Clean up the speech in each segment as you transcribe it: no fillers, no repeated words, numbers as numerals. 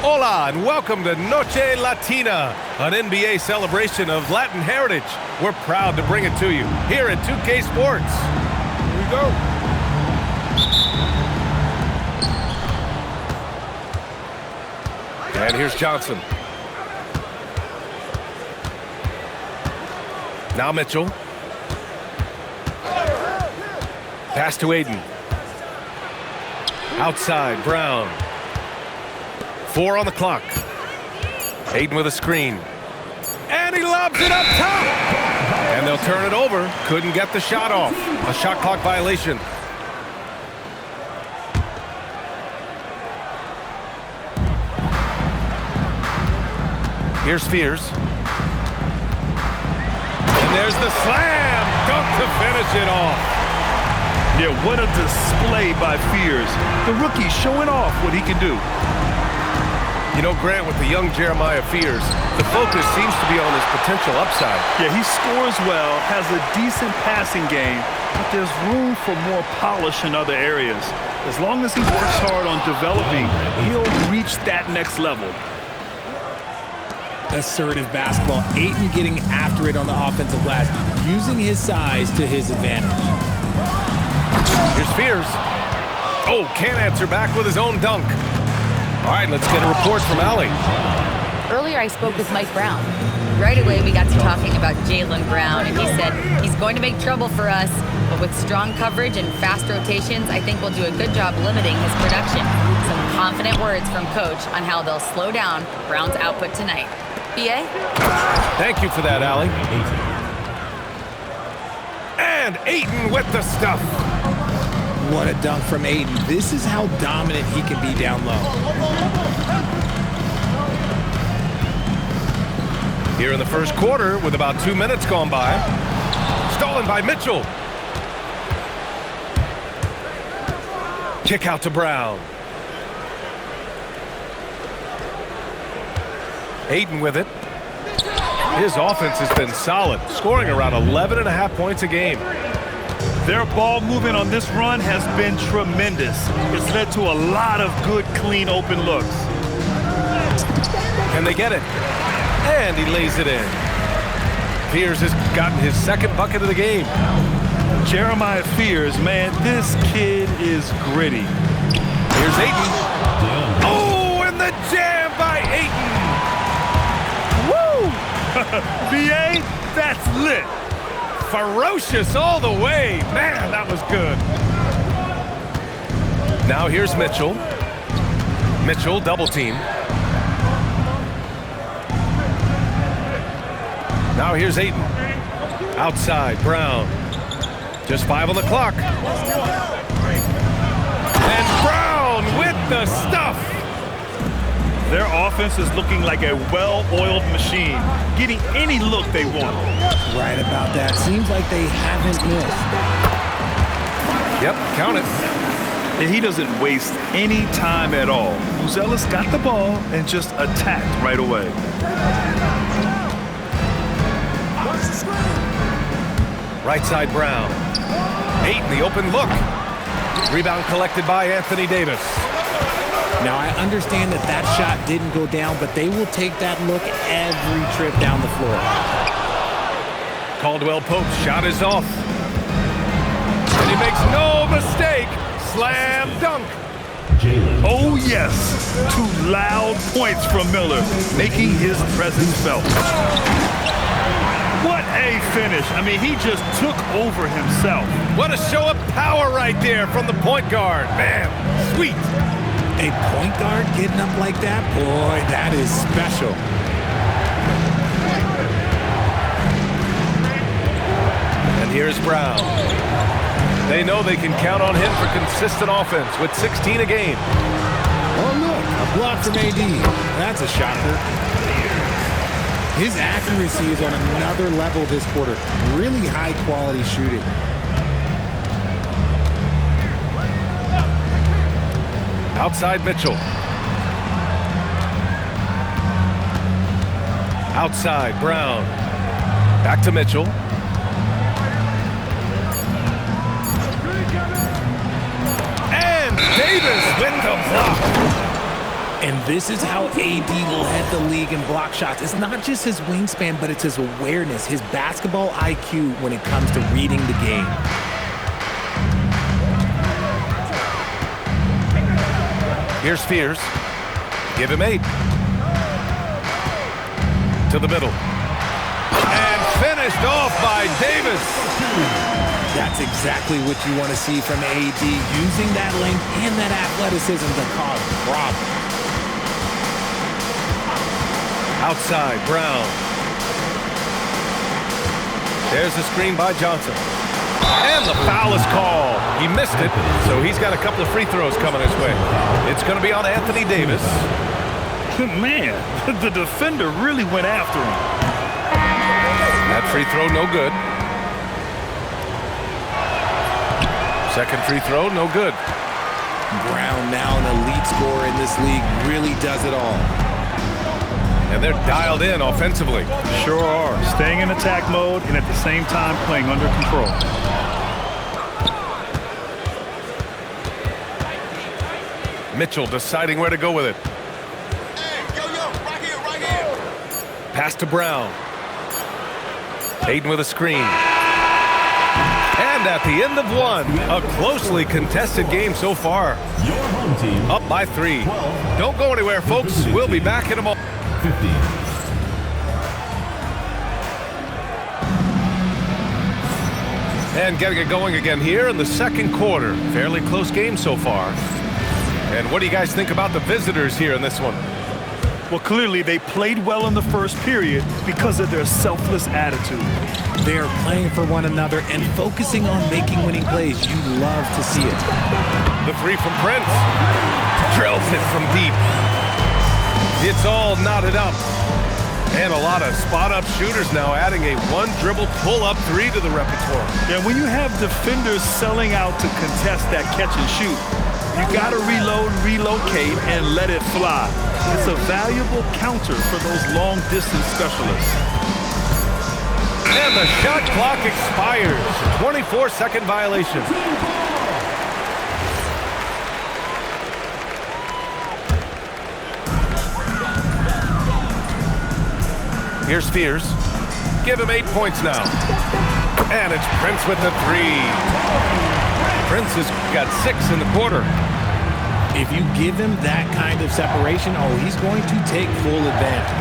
Hola and welcome to Noche Latina, an NBA celebration of Latin heritage. We're proud to bring it to you here at 2K Sports. Here we go. And here's Johnson. Now Mitchell. Pass to Aiden. Outside, Brown. 4 on the clock. Aiden with a screen. And he lobs it up top! And they'll turn it over. Couldn't get the shot off. A shot clock violation. Here's Fears. And there's the slam! Dunk to finish it off. Yeah, what a display by Fears. The rookie showing off what he can do. You know, Grant, with the young Jeremiah Fears, the focus seems to be on his potential upside. Yeah, he scores well, has a decent passing game, but there's room for more polish in other areas. As long as he works hard on developing, he'll reach that next level. Assertive basketball. Ayton getting after it on the offensive glass, using his size to his advantage. Here's Fears. Oh, can't answer back with his own dunk. All right, let's get a report from Allie. Earlier, I spoke with Mike Brown. Right away, we got to talking about Jaylen Brown, and he said he's going to make trouble for us, but with strong coverage and fast rotations, I think we'll do a good job limiting his production. Some confident words from Coach on how they'll slow down Brown's output tonight. BA? Thank you for that, Allie. And Ayton with the stuff. What a dunk from Aiden. This is how dominant he can be down low. Here in the first quarter, with about 2 minutes gone by. Stolen by Mitchell. Kick out to Brown. Aiden with it. His offense has been solid, scoring around 11.5 points a game. Their ball movement on this run has been tremendous. It's led to a lot of good, clean, open looks. Can they get it? And he lays it in. Fears has gotten his second bucket of the game. Jeremiah Fears, man, this kid is gritty. Here's Ayton. Oh, and the jam by Ayton. Woo! BA, that's lit. Ferocious all the way. Man, that was good. Now here's Mitchell. Mitchell, double team. Now here's Ayton. Outside, Brown. Just 5 on the clock. And Brown with the stuff. Their offense is looking like a well-oiled machine, getting any look they want. Right about that. Seems like they haven't missed. Yep, count it. And he doesn't waste any time at all. Uzelis got the ball and just attacked right away. Right side, Brown. Ayton, the open look. Rebound collected by Anthony Davis. Now, I understand that that shot didn't go down, but they will take that look every trip down the floor. Caldwell Pope's shot is off. And he makes no mistake. Slam dunk. Oh, yes. 2 loud points from Miller, making his presence felt. What a finish. I mean, he just took over himself. What a show of power right there from the point guard. Man, sweet. A point guard getting up like that? Boy, that is special. And here's Brown. They know they can count on him for consistent offense with 16 a game. Oh, look, a block from AD. That's a shocker. His accuracy is on another level this quarter. Really high-quality shooting. Outside Mitchell. Outside Brown. Back to Mitchell. And Davis with the block. And this is how AD led the league in block shots. It's not just his wingspan, but it's his awareness, his basketball IQ when it comes to reading the game. Here's Spears. Give him 8. To the middle. And finished off by Davis. That's exactly what you want to see from AD, using that length and that athleticism to cause problems. Outside, Brown. There's the screen by Johnson. And the foul is called. He missed it, so he's got a couple of free throws coming his way. It's going to be on Anthony Davis. Man, the defender really went after him. That free throw, no good. Second free throw, no good. Brown, now an elite scorer in this league, really does it all. And they're dialed in offensively. Sure are. Staying in attack mode and at the same time playing under control. Mitchell deciding where to go with it. Pass to Brown. Hayden with a screen. And at the end of one, a closely contested game so far. Your home team Up by 3. Don't go anywhere, folks. We'll be back in a moment. 50. And getting it going again here in the second quarter. Fairly close game so far. And what do you guys think about the visitors here in this one? Well, clearly they played well in the first period because of their selfless attitude. They are playing for one another and focusing on making winning plays. You love to see it. The three from Prince. Drills it from deep. It's all knotted up. And a lot of spot-up shooters now, adding a one-dribble pull-up 3 to the repertoire. Yeah, when you have defenders selling out to contest that catch and shoot, you got to reload, relocate, and let it fly. It's a valuable counter for those long-distance specialists. And the shot clock expires. 24-second violation. Here's Spears. Give him 8 points now. And it's Prince with the 3. Prince has got 6 in the quarter. If you give him that kind of separation, he's going to take full advantage.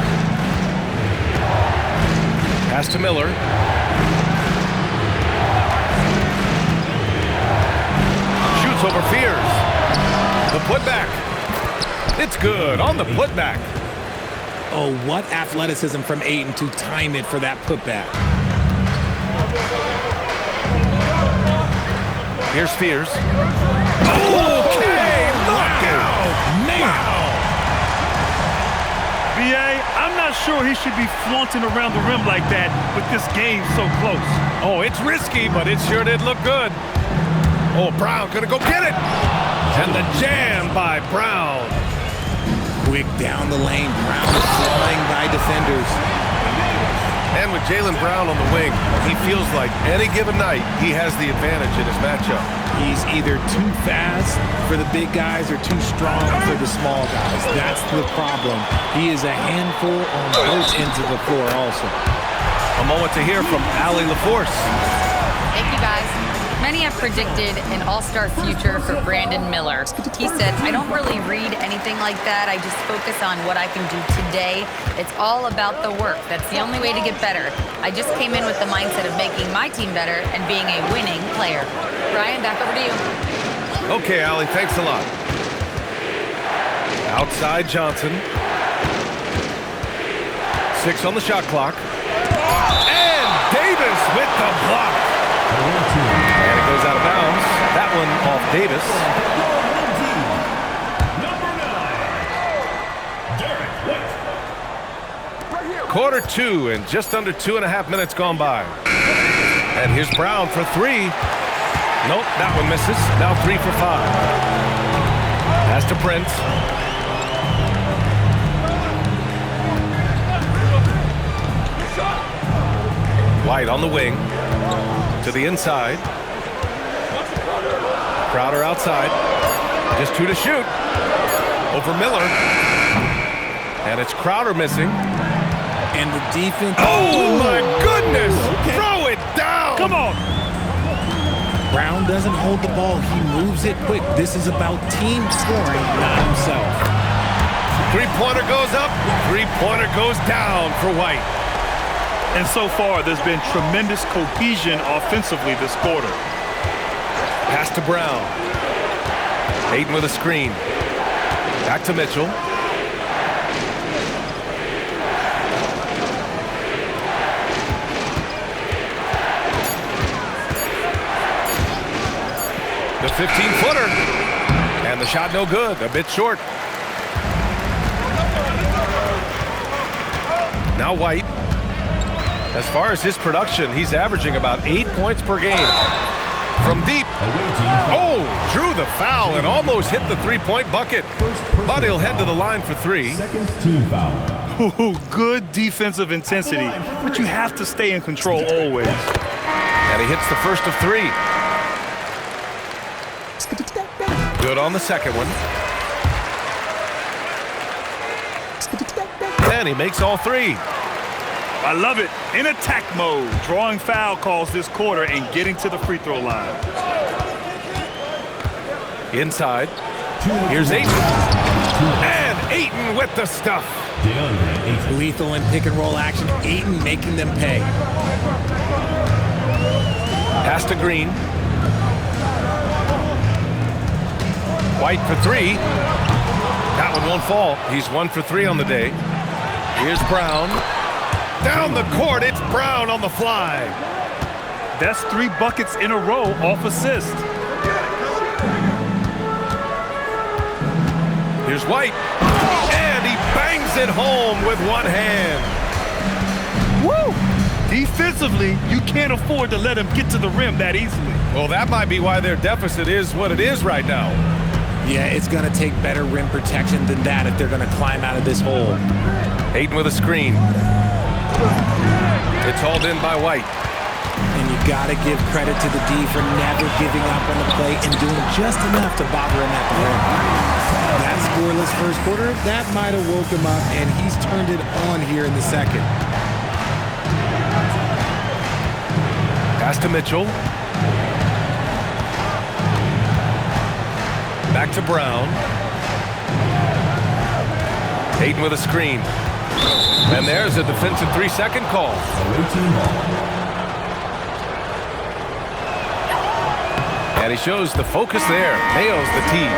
Pass to Miller. Shoots over Fears. The putback. It's good on the putback. Oh, what athleticism from Ayton to time it for that putback. Here's Fears. Okay, look out! Wow. B.A., I'm not sure he should be flaunting around the rim like that with this game so close. Oh, it's risky, but it sure did look good. Oh, Brown gonna go get it! And the jam by Brown. Quick down the lane. Brown is flying by defenders. And with Jaylen Brown on the wing, he feels like any given night he has the advantage in his matchup. He's either too fast for the big guys or too strong for the small guys. That's the problem. He is a handful on both ends of the floor also. A moment to hear from Allie LaForce. Thank you, guys. Many have predicted an all-star future for Brandon Miller. He said, I don't really read anything like that. I just focus on what I can do today. It's all about the work. That's the only way to get better. I just came in with the mindset of making my team better and being a winning player. Brian, back over to you. Okay, Allie, thanks a lot. Outside Johnson. 6 on the shot clock. And Davis with the block. And it goes out of bounds. That one off Davis. Quarter 2 and just under 2.5 minutes gone by. And here's Brown for 3. Nope, that one misses. Now 3 for 5. Pass to Prince. White on the wing. To the inside. Crowder outside. Just 2 to shoot. Over Miller. And it's Crowder missing. And the defense... Oh, my goodness! Okay. Throw it down! Come on. Brown doesn't hold the ball. He moves it quick. This is about team scoring, not himself. Three-pointer goes up. Three-pointer goes down for White. And so far, there's been tremendous cohesion offensively this quarter. Pass to Brown. Ayton with a screen. Back to Mitchell. The 15-footer. And the shot no good. A bit short. Now White. As far as his production, he's averaging about 8 points per game. From deep. Oh, drew the foul and almost hit the three-point bucket. But he'll head to the line for three. Ooh, good defensive intensity, but you have to stay in control always. And he hits the first of three. Good on the second one. And he makes all three. I love it. In attack mode, drawing foul calls this quarter and getting to the free throw line. Inside. Here's Ayton. And Ayton with the stuff. Lethal in pick and roll action. Ayton making them pay. Pass to Green. White for three. That one won't fall. He's 1 for 3 on the day. Here's Brown. Down the court, it's Brown on the fly. That's 3 buckets in a row off assist. Here's White. And he bangs it home with one hand. Woo! Defensively, you can't afford to let him get to the rim that easily. Well, that might be why their deficit is what it is right now. Yeah, it's going to take better rim protection than that if they're going to climb out of this hole. Ayton with a screen. It's hauled in by White. And you got to give credit to the D for never giving up on the play and doing just enough to bother him at the rim. That scoreless first quarter, that might have woke him up, and he's turned it on here in the second. Pass to Mitchell. Back to Brown. Ayton with a screen. And there's a defensive 3-second call. And he shows the focus there. Nails the tee.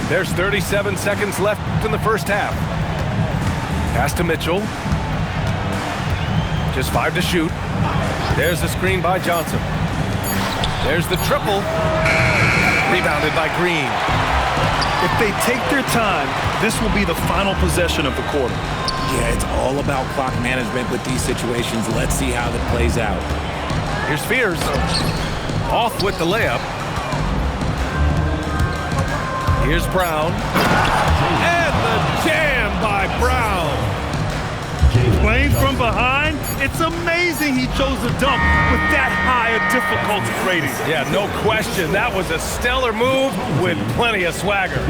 There's 37 seconds left in the first half. Pass to Mitchell. Just 5 to shoot. There's the screen by Johnson. There's the triple. Rebounded by Green. If they take their time, this will be the final possession of the quarter. Yeah, it's all about clock management with these situations. Let's see how that plays out. Here's Fears. Off with the layup. Here's Brown. And the jam by Brown. Playing from behind, it's amazing he chose a dunk with that high a difficulty rating. Yeah, no question. That was a stellar move with plenty of swagger.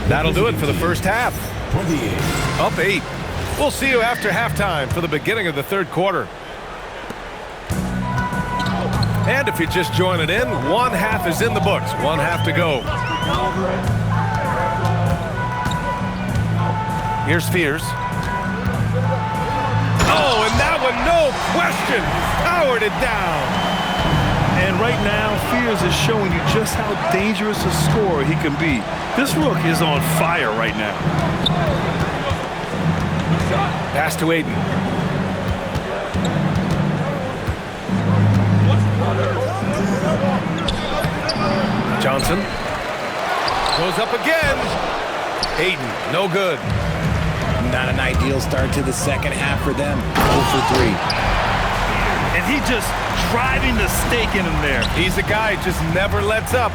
That'll do it for the first half. Up 8. We'll see you after halftime for the beginning of the third quarter. And if you're just joining in, one half is in the books. One half to go. Here's Fears. Oh, and that one, no question, powered it down. And right now, Fears is showing you just how dangerous a scorer he can be. This rook is on fire right now. Pass to Ayton. Johnson goes up again. Ayton, no good. Not an ideal start to the second half for them. 0 for 3. And he just driving the stake in him there. He's a guy who just never lets up.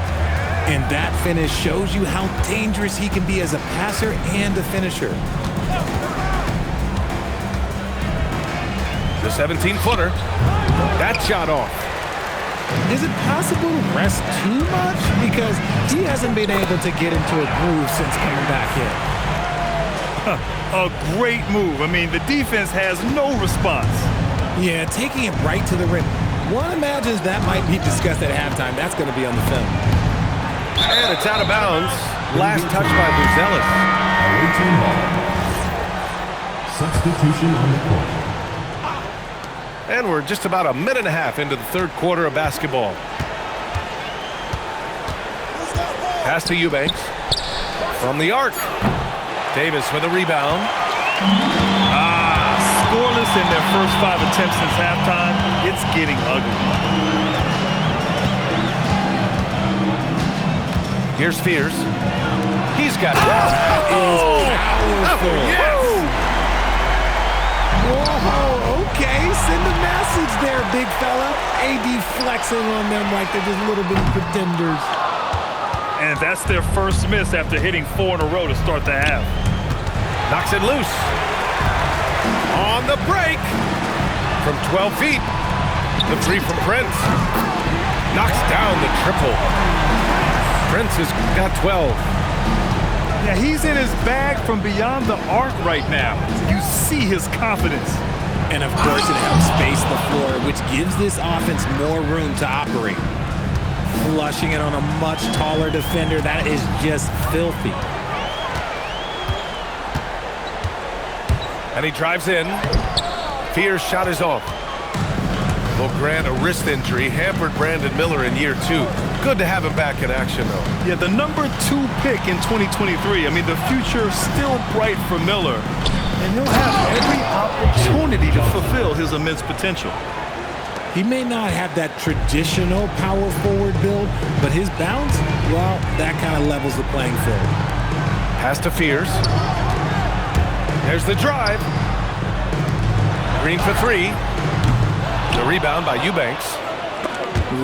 And that finish shows you how dangerous he can be as a passer and a finisher. The 17-footer. That shot off. Is it possible to rest too much? Because he hasn't been able to get into a groove since coming back in. A great move. I mean, the defense has no response. Yeah, taking it right to the rim. One imagines that might be discussed at halftime. That's going to be on the film. And it's out of bounds. Last touch by Buzelis. Substitution on the court. And we're just about a minute and a half into the third quarter of basketball. Pass to Eubanks. From the arc. Davis with a rebound. Scoreless in their first 5 attempts since halftime. It's getting ugly. Here's Fears. He's got it. Powerful. Yes! Whoa, okay. Send a message there, big fella. AD flexing on them like they're just little bitty pretenders. And that's their first miss after hitting 4 in a row to start the half. Knocks it loose. On the break. From 12 feet. The three from Prince. Knocks down the triple. Prince has got 12. Yeah, he's in his bag from beyond the arc right now. You see his confidence. And, of course, it helps space the floor, which gives this offense more room to operate. Flushing it on a much taller defender, that is just filthy. And he drives in. Fears shot is off. Will grant a wrist injury, hampered Brandon Miller in year 2. Good to have him back in action, though. Yeah, the number 2 pick in 2023. I mean, the future is still bright for Miller. And he'll have every opportunity to fulfill his immense potential. He may not have that traditional power forward build, but his bounce, well, that kind of levels the playing field. Pass to Fears. There's the drive. Green for 3. The rebound by Eubanks.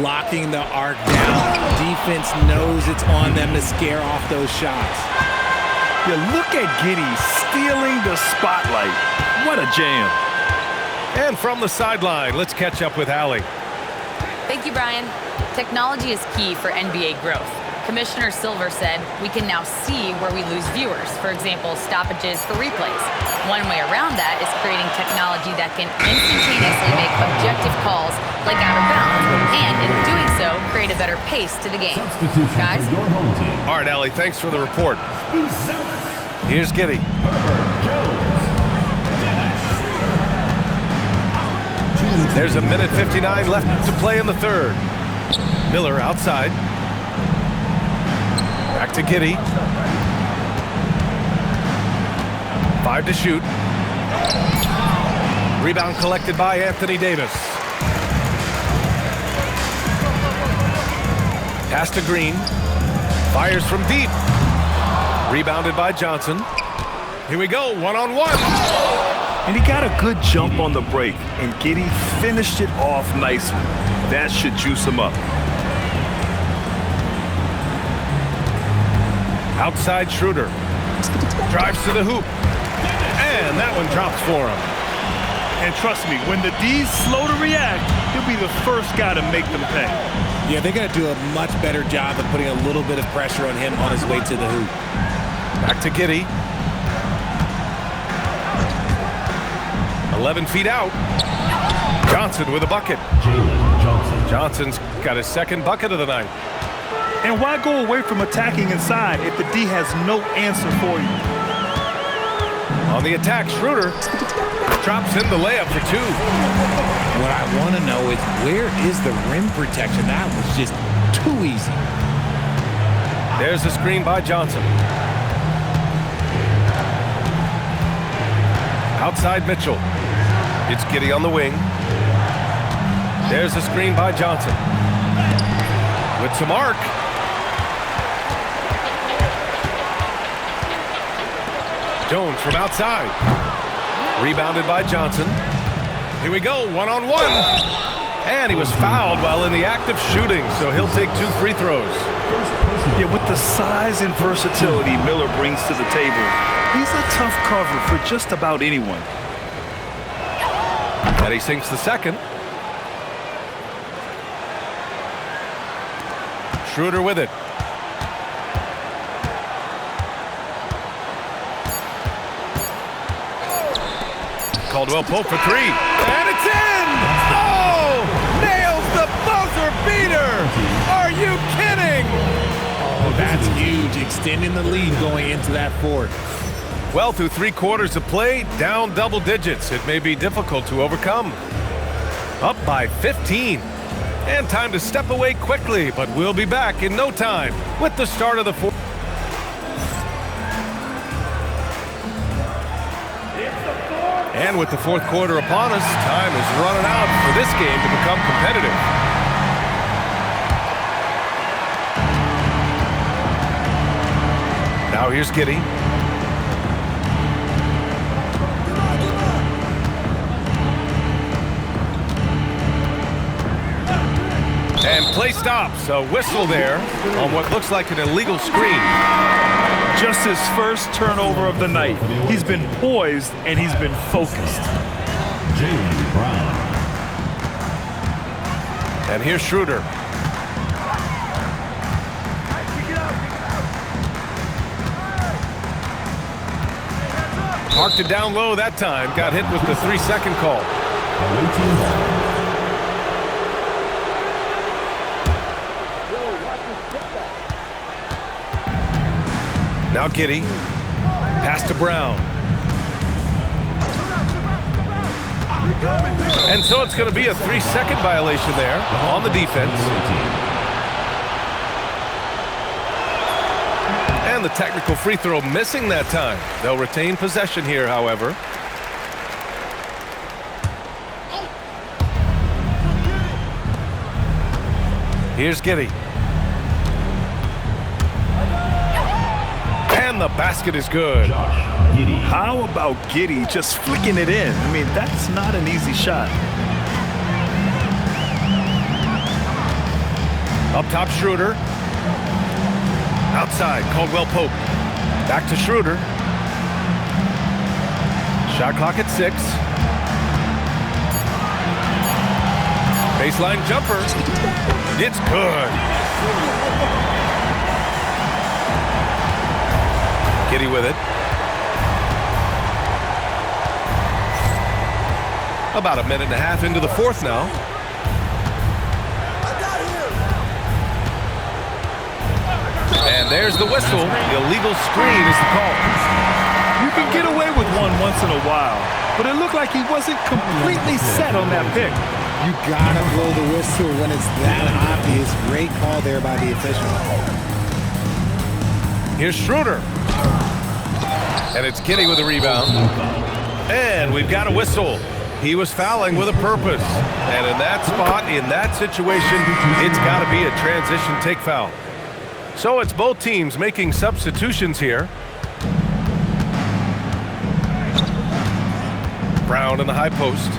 Locking the arc down. Defense knows it's on them to scare off those shots. Yeah, look at Giddey stealing the spotlight. What a jam. And from the sideline, let's catch up with Allie. Thank you, Brian. Technology is key for NBA growth. Commissioner Silver said we can now see where we lose viewers, for example, stoppages for replays. One way around that is creating technology that can instantaneously make objective calls like out of bounds, and in doing so, create a better pace to the game. Guys? All right, Allie, thanks for the report. Here's Giddey. There's a minute 59 left to play in the third. Miller outside. Back to Giddey. 5 to shoot. Rebound collected by Anthony Davis. Pass to Green. Fires from deep. Rebounded by Johnson. Here we go, one-on-one. And he got a good jump on the break, and Giddey finished it off nicely. That should juice him up. Outside Schroeder. Drives to the hoop. And that one drops for him. And trust me, when the D's slow to react, he'll be the first guy to make them pay. Yeah, they're going to do a much better job of putting a little bit of pressure on him on his way to the hoop. Back to Giddey. 11 feet out. Johnson with a bucket. Johnson's got his second bucket of the night. And why go away from attacking inside if the D has no answer for you? On the attack, Schroeder drops in the layup for 2. What I want to know is, where is the rim protection? That was just too easy. There's the screen by Johnson. Outside Mitchell. It's Giddey on the wing. There's the screen by Johnson. With some arc. Jones from outside. Rebounded by Johnson. Here we go, one-on-one. And he was fouled while in the act of shooting, so he'll take 2 free throws. Yeah, with the size and versatility Miller brings to the table, he's a tough cover for just about anyone. And he sinks the second. Schroeder with it. Caldwell Pope for three. And it's in! Oh! Nails the buzzer beater! Are you kidding? Oh, that's huge. Extending the lead going into that fourth. Well, through 3 quarters of play, down double digits. It may be difficult to overcome. Up by 15. And time to step away quickly, but we'll be back in no time with the start of the fourth. And with the fourth quarter upon us, time is running out for this game to become competitive. Now here's Giddey. And play stops. A whistle there on what looks like an illegal screen. Just his first turnover of the night. He's been poised and he's been focused. Jaylen Brown. And here's Schroeder. Parked it down low that time. Got hit with the 3-second call. Now Giddey. Pass to Brown. And so it's going to be a 3-second violation there on the defense. And the technical free throw missing that time. They'll retain possession here, however. Here's Giddey. And the basket is good. How about Giddey just flicking it in? I mean, that's not an easy shot. Up top, Schroeder. Outside, Caldwell Pope. Back to Schroeder. Shot clock at 6. Baseline jumper. It's good. Giddey with it. About a minute and a half into the fourth now. And there's the whistle. The illegal screen is the call. You can get away with one once in a while, but it looked like he wasn't completely set on that pick. You gotta blow the whistle when it's that obvious. Great call there by the official. Here's Schroeder. And it's Giddey with a rebound. And we've got a whistle. He was fouling with a purpose. And in that spot, in that situation, it's got to be a transition take foul. So it's both teams making substitutions here. Brown in the high post.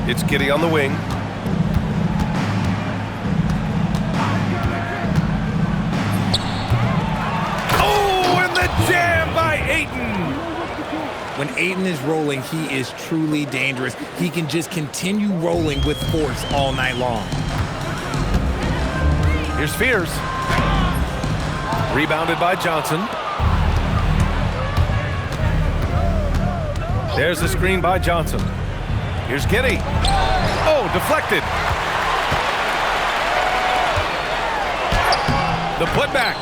It's Giddey on the wing. Oh, and the jam by Ayton. When Ayton is rolling, he is truly dangerous. He can just continue rolling with force all night long. Here's Spears. Rebounded by Johnson. There's the screen by Johnson. Here's Giddey. Oh, deflected. The putback.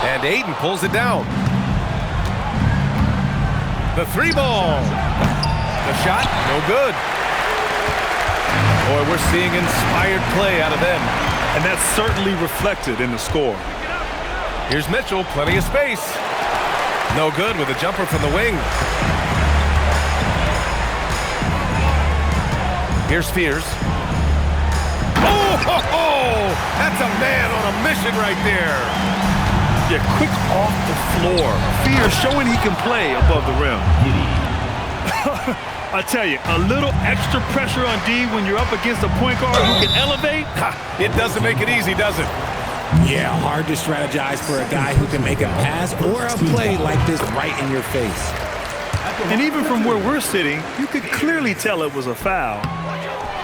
And Ayton pulls it down. The 3-ball. The shot, no good. Boy, we're seeing inspired play out of them. And that's certainly reflected in the score. Here's Mitchell, plenty of space. No good with a jumper from the wing. Here's Spears. Oh, ho, ho! That's a man on a mission right there. Yeah, quick off the floor. Spears showing he can play above the rim. I tell you, a little extra pressure on D when you're up against a point guard who can elevate. It doesn't make it easy, does it? Yeah, hard to strategize for a guy who can make a pass or a play like this right in your face. And even from where we're sitting, you could clearly tell it was a foul.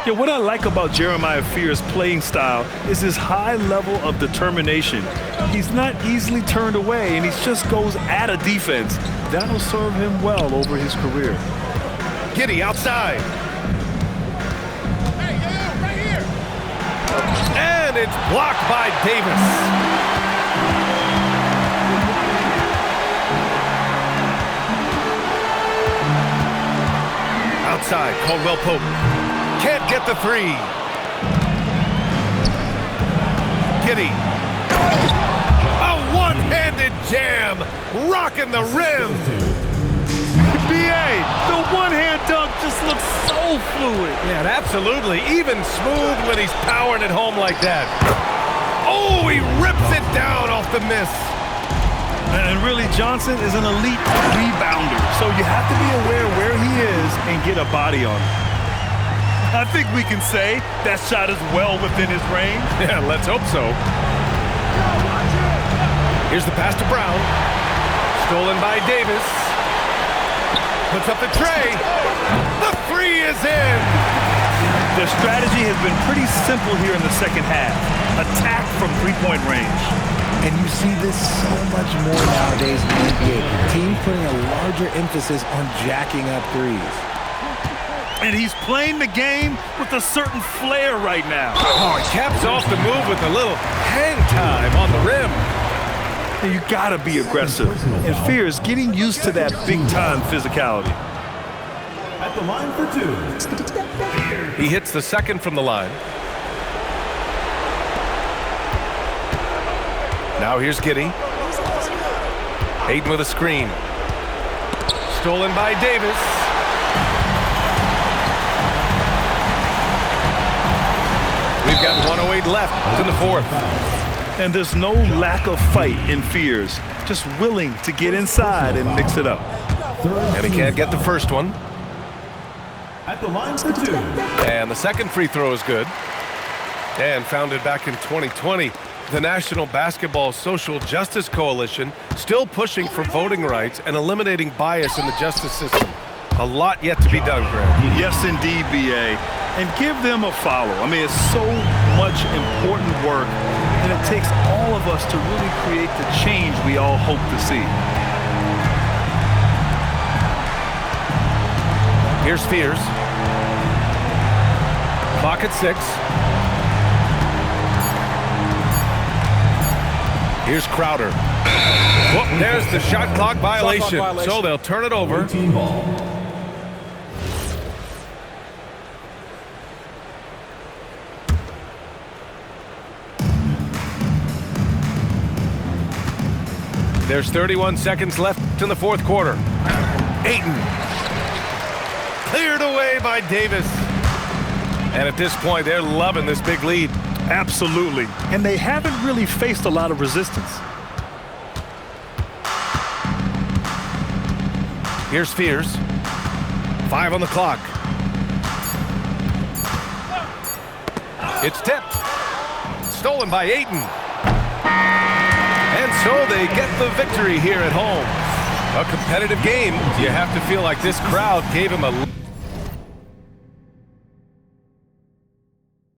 Yeah, what I like about Jeremiah Fears' playing style is his high level of determination. He's not easily turned away, and he just goes at a defense. That'll serve him well over his career. Giddey outside. And it's blocked by Davis. Outside, Caldwell Pope. Can't get the three. Giddey. A one-handed jam. Rocking the rim. B.A., the one-hand dunk just looks so fluid. Yeah, absolutely. Even smooth when he's powering it home like that. Oh, he rips it down off the miss. And really, Johnson is an elite rebounder, so you have to be aware where he is and get a body on him. I think we can say that shot is well within his range. Yeah, let's hope so. Here's the pass to Brown. Stolen by Davis. Puts up the tray. The three is in. The strategy has been pretty simple here in the second half. Attack from three-point range. And you see this so much more nowadays in the NBA. Teams putting a larger emphasis on jacking up threes. And he's playing the game with a certain flair right now. Oh, he caps off the move with a little hang time on the rim. You gotta be aggressive. And Fears getting used to that big-time physicality. At the line for two. He hits the second from the line. Now here's Giddey. Hayden with a screen. Stolen by Davis. We've got 1:08 left in the fourth. And there's no lack of fight in Fears. Just willing to get inside and mix it up. And he can't get the first one. At the line for two. And the second free throw is good. And founded back in 2020, the National Basketball Social Justice Coalition still pushing for voting rights and eliminating bias in the justice system. A lot yet to be done, Greg. Yes, indeed, B.A. And give them a follow. I mean, it's so much important work, and it takes all of us to really create the change we all hope to see. Here's Fears. Clock at 6. Here's Crowder. Whoop, there's the shot clock violation. So they'll turn it over. Team ball. There's 31 seconds left in the fourth quarter. Ayton. Cleared away by Davis. And at this point, they're loving this big lead. Absolutely. And they haven't really faced a lot of resistance. Here's Fears. 5 on the clock. It's tipped. Stolen by Ayton. And so they get the victory here at home. A competitive game. You have to feel like this crowd gave him a